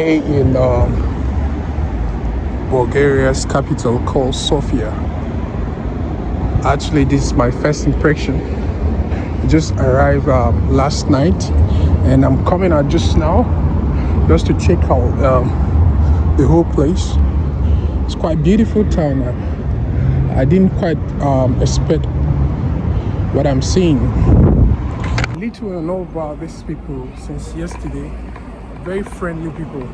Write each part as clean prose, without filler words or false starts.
In Bulgaria's capital called Sofia. Actually, this is my first impression. I just arrived last night, and I'm coming out just now just to check out the whole place. It's quite beautiful town. I didn't quite expect what I'm seeing. Little I know about these people since yesterday. Very friendly people.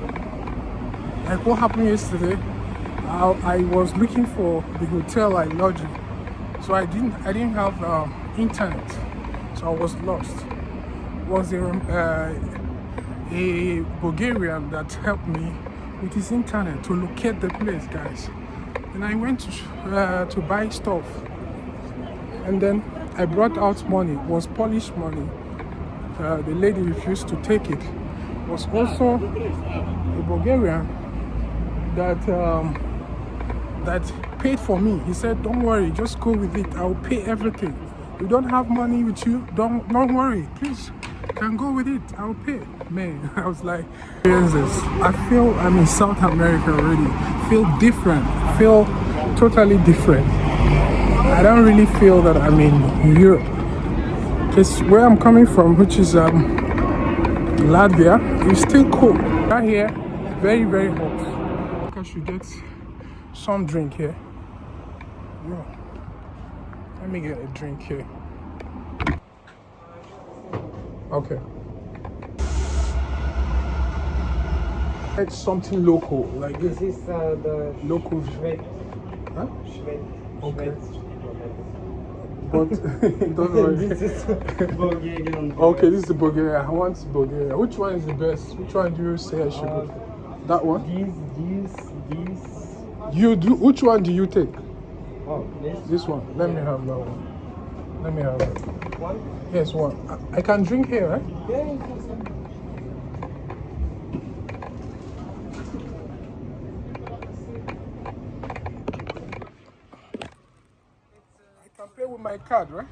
Like what happened yesterday, I was looking for the hotel I lodged in, so I didn't have internet, so I was lost. Was there a Bulgarian that helped me with his internet to locate the place, guys? And I went to buy stuff, and then I brought out money. It was Polish money. The lady refused to take it. It was also a Bulgarian that paid for me. He said, "Don't worry, just go with it. I'll pay everything. You don't have money with you? Don't worry. Please, you can go with it. I'll pay." Man, I was like, I feel I'm in South America already. Feel different. Feel totally different. I don't really feel that I'm in Europe. Because where I'm coming from, which is Latvia, it's still cold. Right here, very, very hot. I should get some drink here. Yeah. Let me get a drink here. Okay. It's something local, like This is the local. Schwed. Huh? Schwed. Okay. Schwed. But don't worry. This is Bulgarian. Okay, this is the Bulgaria. I want Bulgaria. Which one is the best? Which one do you say I should go? That one? These. You do. Which one do you take? Oh, This one. Let me have that one. Let me have it. one? Yes, one. I can drink here, right? Yeah. I can pay with my card, right?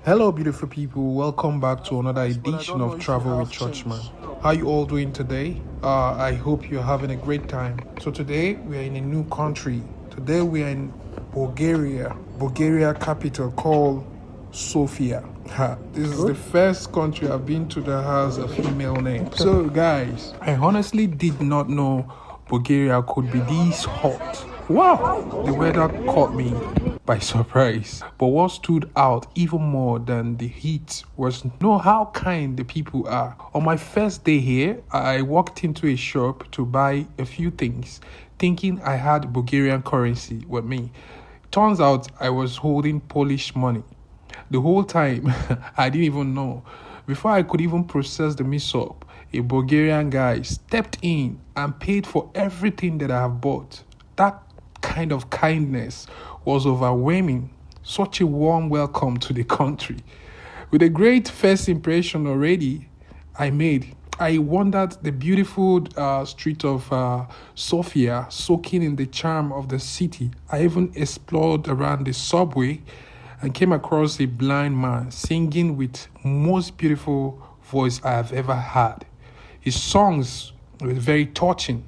Hello beautiful people, welcome back to another edition of Travel with Churchman. How you all doing today? I hope you're having a great time. So today we are in a new country. Today we are in Bulgaria capital called Sofia. This is the first country I've been to that has a female name. So guys, I honestly did not know Bulgaria could be this hot. Wow, the weather caught me by surprise. But what stood out even more than the heat was know how kind the people are. On my first day here, I walked into a shop to buy a few things, thinking I had Bulgarian currency with me. Turns out I was holding Polish money. The whole time, I didn't even know. Before I could even process the mix-up, a Bulgarian guy stepped in and paid for everything that I have bought. That kind of kindness was overwhelming. Such a warm welcome to the country. With a great first impression already I made, I wandered the beautiful street of Sofia, soaking in the charm of the city. I even explored around the subway and came across a blind man singing with most beautiful voice I have ever heard. His songs were very touching.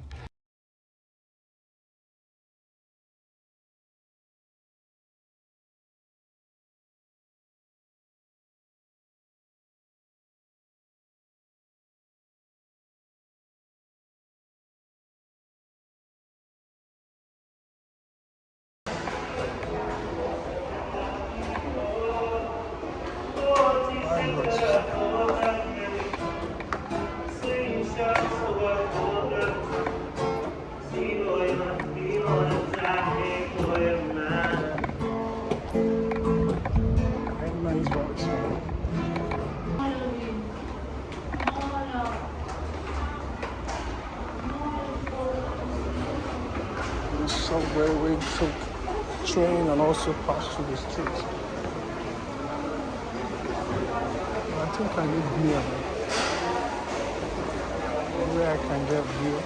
The subway we took train and also passed through the street. I think I need beer. Where I can get beer.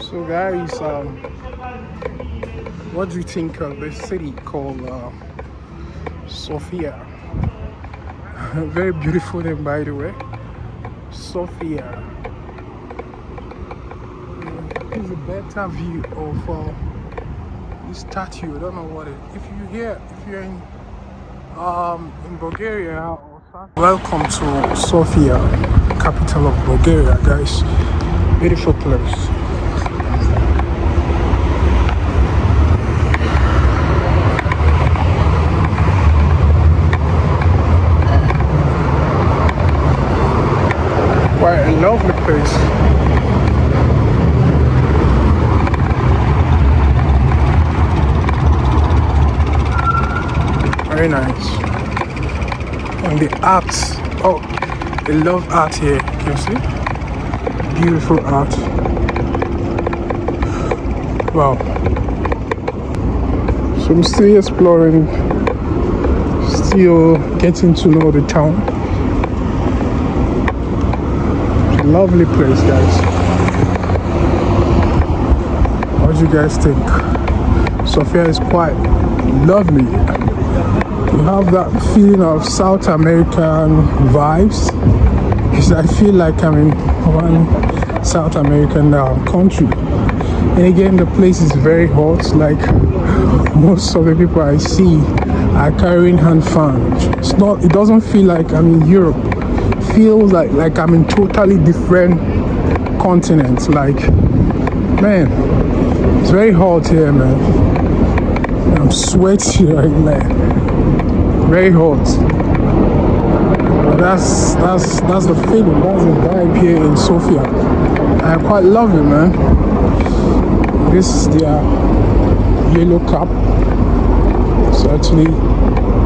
So guys, what do you think of this city called Sofia? Very beautiful name, by the way. Sofia. Here's a better view of this statue. I don't know what it. If you're in Bulgaria or welcome to Sofia, capital of Bulgaria, guys. Beautiful place. Quite a lovely place. Very nice. And the art. Oh, I love art here. Can you see? Beautiful art. Wow. So I'm still exploring, still getting to know the town. Lovely place, guys. What do you guys think? Sofia is quite lovely. You have that feeling of South American vibes, because I feel like I'm in one South American country. And again, the place is very hot. Like most of the people I see are carrying hand fans. It doesn't feel like I'm in Europe. Feels like I'm in totally different continents. Like, man, it's very hot here, man. I'm sweaty right now. Very hot. But that's the feeling. That's the vibe here in Sofia. I quite love it, man. This is their yellow cap. It's actually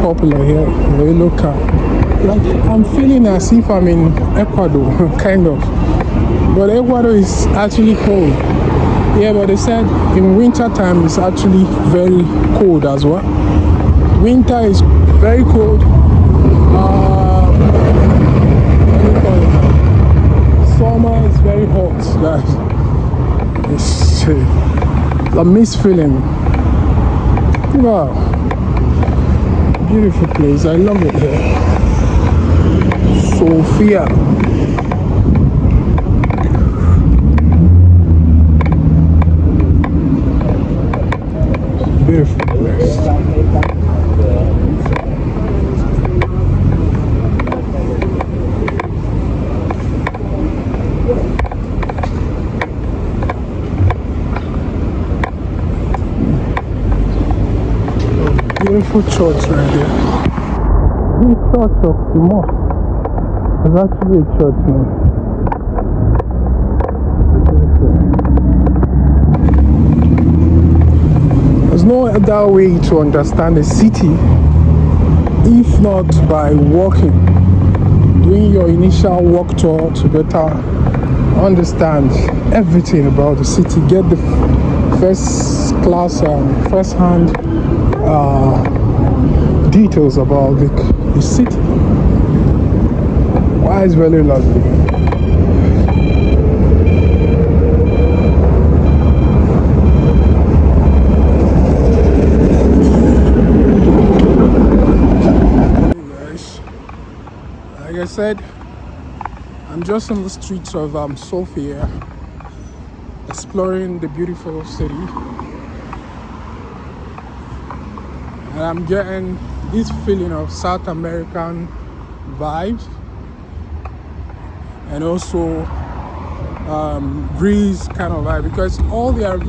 popular here. The yellow cap. Like, I'm feeling as if I'm in Ecuador, kind of. But Ecuador is actually cold. Yeah, but they said in winter time it's actually very cold as well. Winter is very cold. Summer is very hot, guys. It's a mixed feeling. Wow. Beautiful place. I love it here. Sofia. Beautiful place. Beautiful church right there. This church of the mosque. It's actually a church now. There's no other way to understand a city if not by walking, doing your initial walk tour to better understand everything about the city, get the first class, first hand details about the city. Why is very lovely. Hey guys, like I said, I'm just on the streets of Sofia, exploring the beautiful city, and I'm getting this feeling of South American vibes. And also Greece kind of vibe, because all their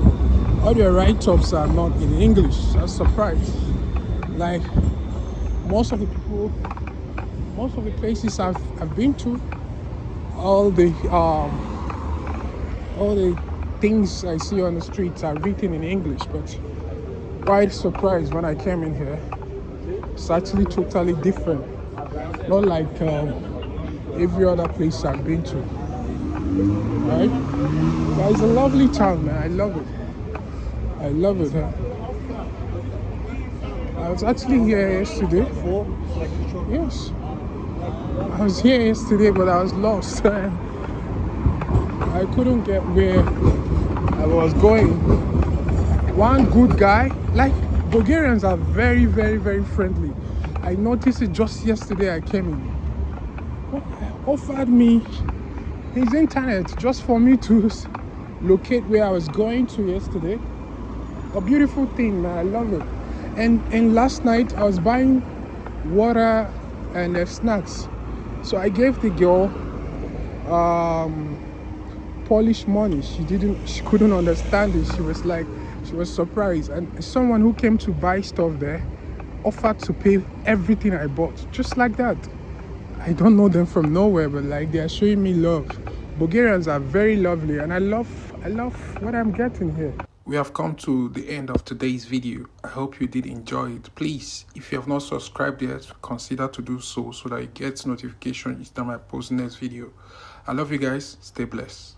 write-ups are not in English. I was surprised. Like most of the places I've been to, all the things I see on the streets are written in English. But quite surprised when I came in here. It's actually totally different. Not like every other place I've been to, right? But it's a lovely town, man. I love it. I love it. Huh? I was actually here yesterday. Yes, I was here yesterday, but I was lost. I I couldn't get where I was going. One good guy, like Bulgarians are very, very, very friendly. I noticed it just yesterday I came in. Offered me his internet just for me to locate where I was going to yesterday. A beautiful thing, man. I love it. And last night I was buying water and snacks, so I gave the girl Polish money. She couldn't understand it. She was surprised. And someone who came to buy stuff there offered to pay everything I bought, just like that. I don't know them from nowhere, but like they are showing me love. Bulgarians are very lovely, and I love what I'm getting here. We have come to the end of today's video. I hope you did enjoy it. Please, if you have not subscribed yet, consider to do so that you get notification each time I post next video. I love you guys. Stay blessed.